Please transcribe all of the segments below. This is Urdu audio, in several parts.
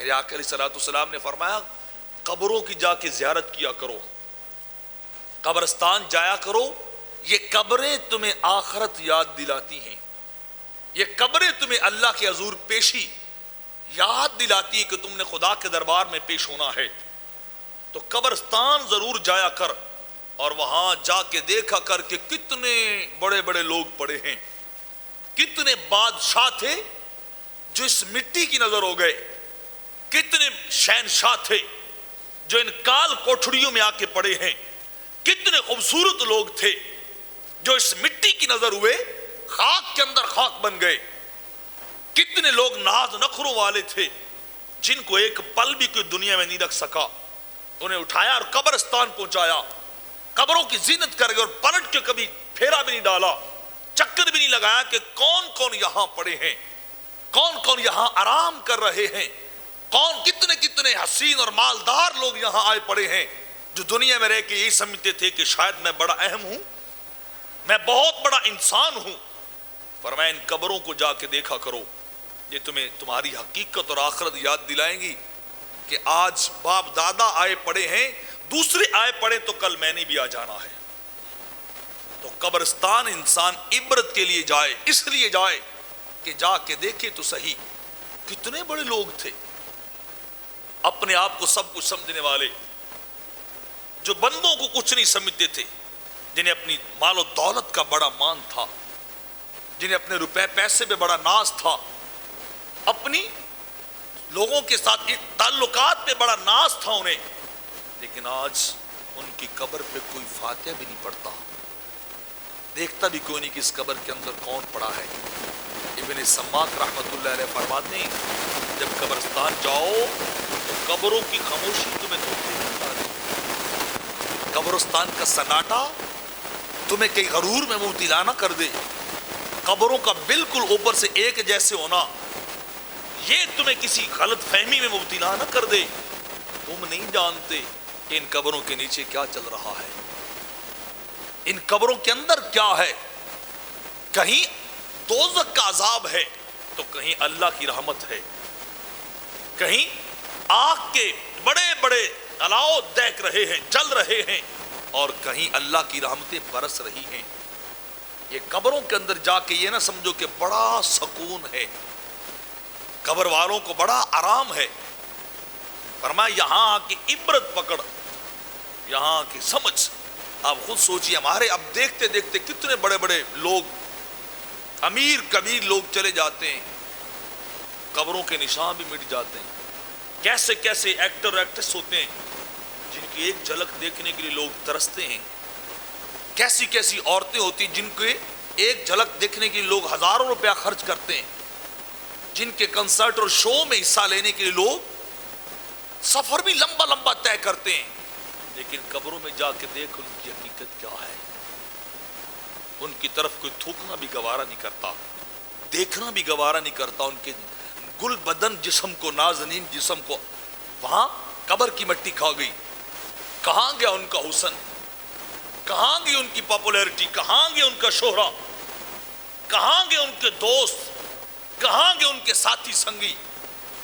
میرے آقا علیہ الصلوۃ والسلام نے فرمایا قبروں کی جا کے زیارت کیا کرو، قبرستان جایا کرو، یہ قبریں تمہیں آخرت یاد دلاتی ہیں، یہ قبریں تمہیں اللہ کے حضور پیشی یاد دلاتی ہے کہ تم نے خدا کے دربار میں پیش ہونا ہے۔ تو قبرستان ضرور جایا کر اور وہاں جا کے دیکھا کر کہ کتنے بڑے بڑے لوگ پڑے ہیں، کتنے بادشاہ تھے جو اس مٹی کی نظر ہو گئے، کتنے شہنشاہ تھے جو ان کال کوٹھڑیوں میں آ کے پڑے ہیں، کتنے خوبصورت لوگ تھے جو اس مٹی کی نظر ہوئے خاک کے اندر خاک بن گئے، کتنے لوگ ناز نخروں والے تھے جن کو ایک پل بھی کوئی دنیا میں نہیں رکھ سکا، انہیں اٹھایا اور قبرستان پہنچایا، قبروں کی زینت کر گئے اور پلٹ کے کبھی پھیرا بھی نہیں ڈالا، چکر بھی نہیں لگایا کہ کون کون یہاں پڑے ہیں، کون کون یہاں آرام کر رہے ہیں، کون کتنے کتنے حسین اور مالدار لوگ یہاں آئے پڑے ہیں جو دنیا میں رہ کے یہی سمجھتے تھے کہ شاید میں بڑا اہم ہوں، میں بہت بڑا انسان ہوں۔ فرمایا ان قبروں کو جا کے دیکھا کرو، یہ تمہیں تمہاری حقیقت اور آخرت یاد دلائیں گی کہ آج باپ دادا آئے پڑے ہیں، دوسرے آئے پڑے تو کل میں نے بھی آ جانا ہے۔ تو قبرستان انسان عبرت کے لیے جائے، اس لیے جائے کہ جا کے دیکھے تو صحیح کتنے بڑے لوگ تھے، اپنے آپ کو سب کچھ سمجھنے والے، جو بندوں کو کچھ نہیں سمجھتے تھے، جنہیں اپنی مال و دولت کا بڑا مان تھا، جنہیں اپنے روپے پیسے پہ بڑا ناز تھا، اپنی لوگوں کے ساتھ تعلقات پہ بڑا ناز تھا انہیں، لیکن آج ان کی قبر پہ کوئی فاتحہ بھی نہیں پڑتا، دیکھتا بھی کوئی نہیں کہ اس قبر کے اندر کون پڑا ہے۔ ابن سماک رحمت اللہ علیہ فرماتے ہیں جب قبرستان جاؤ تو قبروں کی خاموشی تمہیں دھوکے نہیں ڈالے، قبرستان کا سناٹا تمہیں کئی غرور میں مبتلا نہ کر دے، قبروں کا بالکل اوپر سے ایک جیسے ہونا یہ تمہیں کسی غلط فہمی میں مبتلا نہ کر دے۔ تم نہیں جانتے کہ ان قبروں کے نیچے کیا چل رہا ہے، ان قبروں کے اندر کیا ہے، کہیں دوزخ کا عذاب ہے تو کہیں اللہ کی رحمت ہے، کہیں آگ کے بڑے بڑے الاؤ دیکھ رہے ہیں، جل رہے ہیں، اور کہیں اللہ کی رحمتیں برس رہی ہیں۔ یہ قبروں کے اندر جا کے یہ نہ سمجھو کہ بڑا سکون ہے، قبر والوں کو بڑا آرام ہے۔ فرمایا یہاں آ کے عبرت پکڑ، یہاں آ کے سمجھ۔ آپ خود سوچیے ہمارے اب دیکھتے دیکھتے کتنے بڑے بڑے لوگ، امیر کبیر لوگ چلے جاتے ہیں، قبروں کے نشان بھی مٹ جاتے ہیں، کیسے کیسے ایکٹر ایکٹریس ہوتے ہیں جن کی ایک جھلک دیکھنے کے لیے لوگ ترستے ہیں، کیسی کیسی عورتیں ہوتی ہیں جن کے ایک جھلک دیکھنے کے لیے لوگ ہزاروں روپیہ خرچ کرتے ہیں، جن کے کنسرٹ اور شو میں حصہ لینے کے لیے لوگ سفر بھی لمبا لمبا طے کرتے ہیں، لیکن قبروں میں جا کے دیکھ ان کی حقیقت کیا ہے، ان کی طرف کوئی تھوکنا بھی گوارا نہیں کرتا، دیکھنا بھی گوارا نہیں کرتا، ان کے گل بدن جسم کو، نازنین جسم کو وہاں قبر کی مٹی کھا گئی۔ کہاں گیا ان کا حسن، کہاں گئی ان کی پاپولیرٹی، کہاں گیا ان کا شہرہ، کہاں گئے ان کے دوست، کہاں گئے ان کے ساتھی سنگی،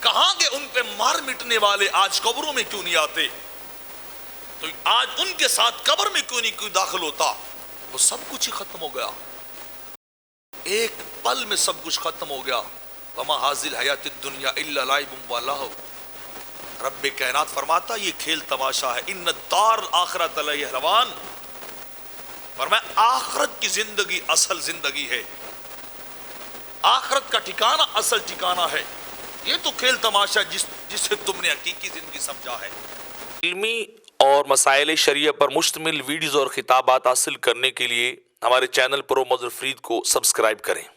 کہاں گئے ان پہ مار مٹنے والے، آج قبروں میں کیوں نہیں آتے؟ تو آج ان کے ساتھ قبر میں کیوں نہیں کوئی داخل ہوتا؟ وہ سب کچھ ہی ختم ہو گیا، ایک پل میں سب کچھ ختم ہو گیا۔ وما حاصل حیات الدنیا الا لعب و لہو، رب کائنات فرماتا یہ کھیل تماشا ہے، ان الدار آخرت علیہ حیوان، فرمایا آخرت کی زندگی اصل زندگی ہے، آخرت کا ٹھکانہ اصل ٹھکانہ ہے، یہ تو کھیل تماشا جسے تم نے حقیقی زندگی سمجھا ہے۔ علمی اور مسائل شریعہ پر مشتمل ویڈیوز اور خطابات حاصل کرنے کے لیے ہمارے چینل پرو مظہر فرید کو سبسکرائب کریں۔